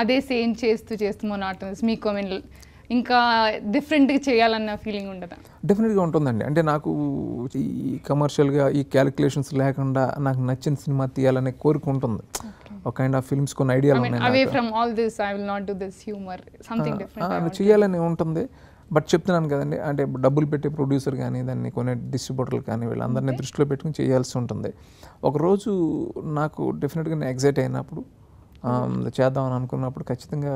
అదే సేమ్ చేస్తూ చేస్తూ మొనాటనస్ మీకు ఐ మీన్ ఇంకా డిఫరెంట్గా చేయాలన్న ఫీలింగ్ ఉండదా? డెఫినెట్గా ఉంటుందండి. అంటే నాకు ఈ కమర్షియల్గా ఈ క్యాలిక్యులేషన్స్ లేకుండా నాకు నచ్చిన సినిమా తీయాలనే కోరిక ఉంటుంది. ఒక కైండ్ ఆఫ్ ఫిల్మ్స్ కొన్ని ఐడియాలు ఉన్నాయి అవే నాకు. From all this I will not do this humour something different చేయాలని ఉంటుంది. బట్ చెప్తున్నాను కదండి, అంటే డబ్బులు పెట్టే ప్రొడ్యూసర్ కానీ దాన్ని కొనే డిస్ట్రిబ్యూటర్లు కానీ వీళ్ళందరినీ దృష్టిలో పెట్టుకుని చేయాల్సి ఉంటుంది. ఒకరోజు నాకు డెఫినెట్గా నేను ఎగ్జైట్ అయినప్పుడు చేద్దామని అనుకున్నప్పుడు ఖచ్చితంగా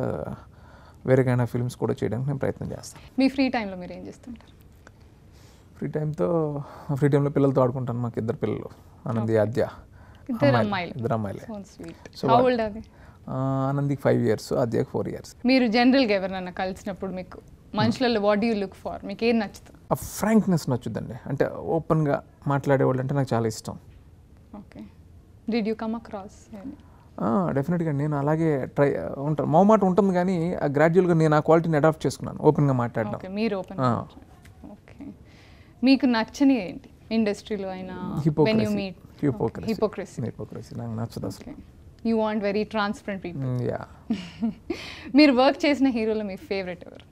వేరే కైండ్ ఆఫ్ ఫిల్మ్స్ కూడా చేయడానికి నేను ప్రయత్నం చేస్తాను. మీ ఫ్రీ టైంలో మీరు ఏం చేస్తుంటారు? ఫ్రీ టైంలో పిల్లలతో ఆడుకుంటాను. మాకు ఇద్దరు పిల్లలు, ఆనంది, ఆద్య. ఇద్దరు అమ్మాయిలే. సో ఆనందికి 5 years, ఆద్యకి 4 years. మీరు జనరల్గా ఎవరినైనా కలిసినప్పుడు మీకు మనుషులలో what do you look for? మీకు ఏం నచ్చుతుంది? ఆ ఫ్రాంక్నెస్ నచ్చుద్దండి. అంటే ఓపెన్గా మాట్లాడేవాళ్ళు అంటే నాకు చాలా ఇష్టం. Okay. Did you come across? డెఫినెట్గా నేను అలాగే ఉంటాను. మొహమాట ఉంటుంది కానీ గ్రాడ్యువల్గా నేను ఆ క్వాలిటీని అడాప్ట్ చేసుకున్నాను, ఓపెన్గా మాట్లాడడం. మీరు ఓపెన్. ఓకే. మీకు నచ్చని ఏంటి ఇండస్ట్రీలో అయినా? హిపోక్రసీ నాకు నచ్చదు అసలు. You want very transparent people. Yeah. మీరు వర్క్ చేసిన హీరోలో మీ ఫేవరెట్ ఎవరు?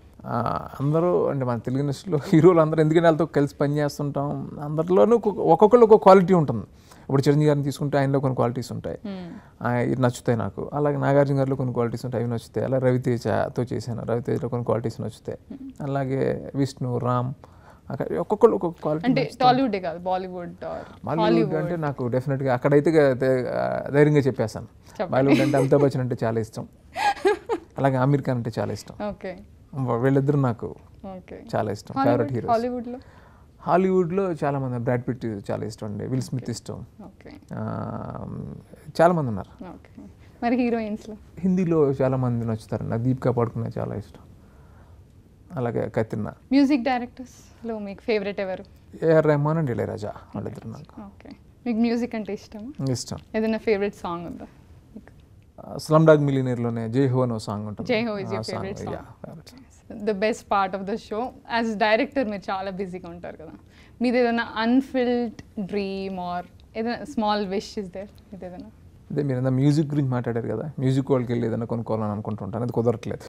అందరూ అంటే మన తెలుగు ఇండస్ట్రీలో హీరోలు అందరూ ఎందుకంటే వాళ్ళతో కలిసి పని చేస్తుంటాం. అందరిలోనూ ఒక్కొక్కళ్ళు ఒక క్వాలిటీ ఉంటుంది. ఇప్పుడు చిరంజీవి గారిని తీసుకుంటే ఆయనలో కొన్ని క్వాలిటీస్ ఉంటాయి, ఇది నచ్చుతాయి నాకు. అలాగే నాగార్జున గారిలో కొన్ని క్వాలిటీస్ ఉంటాయి, అవి నచ్చుతాయి. అలా రవితేజతో చేశాను, రవితేజలో కొన్ని క్వాలిటీస్ నచ్చుతాయి. అలాగే విష్ణు, రామ్, ఒక్కొక్కళ్ళు ఒక్కొక్క క్వాలిటీ. అంటే టాలీవుడ్ కాదు, బాలీవుడ్ అంటే నాకు డెఫినెట్గా అక్కడైతే ధైర్యంగా చెప్పేస్తాను. బాలీవుడ్ అంటే అమితాబ్ బచ్చన్ అంటే చాలా ఇష్టం, అలాగే ఆమీర్ ఖాన్ అంటే చాలా ఇష్టం. ఓకే. వీళ్ళిద్దరు నాకు చాలా ఇష్టం, ఫేవరెట్ హీరోస్. హాలీవుడ్లో చాలా మంది, బ్రాడ్ పిట్ చాలా ఇష్టం అండి, విల్ స్మిత్ ఇష్టం, చాలా మంది ఉన్నారు. మరి హీరోయిన్స్లో హిందీలో చాలా మంది నచ్చుతారు నాకు. దీపికా పడుకునే చాలా ఇష్టం, అలాగే కత్రినా. మ్యూజిక్ డైరెక్టర్స్లో మీకు ఫేవరెట్ ఎవరు? ఏఆర్ రెహమాన్ అండ్ ఇళయరాజా, వాళ్ళిద్దరు నాకు. ఓకే. మీకు మ్యూజిక్ అంటే ఇష్టం. ఏదైనా ఫేవరెట్ సాంగ్ ఉందా? స్లమ్ డాగ్ మిలియనీర్లోనే జై హో అనే సాంగ్ ఉంటుంది. జై హో is your favourite song. The best part of the show. As director మీరు చాలా బిజీగా ఉంటారు కదా, మీది ఏదైనా అన్ఫిల్డ్ డ్రీమ్ ఆర్ ఏదైనా స్మాల్ విష్ ఇస్ దేర్? ఇది ఏదైనా అదే మీరు మ్యూజిక్ గురించి మాట్లాడారు కదా, మ్యూజిక్ వాళ్ళకి వెళ్ళి ఏదైనా కొనుక్కోవాలని అనుకుంటుంటాను, అది కుదరట్లేదు.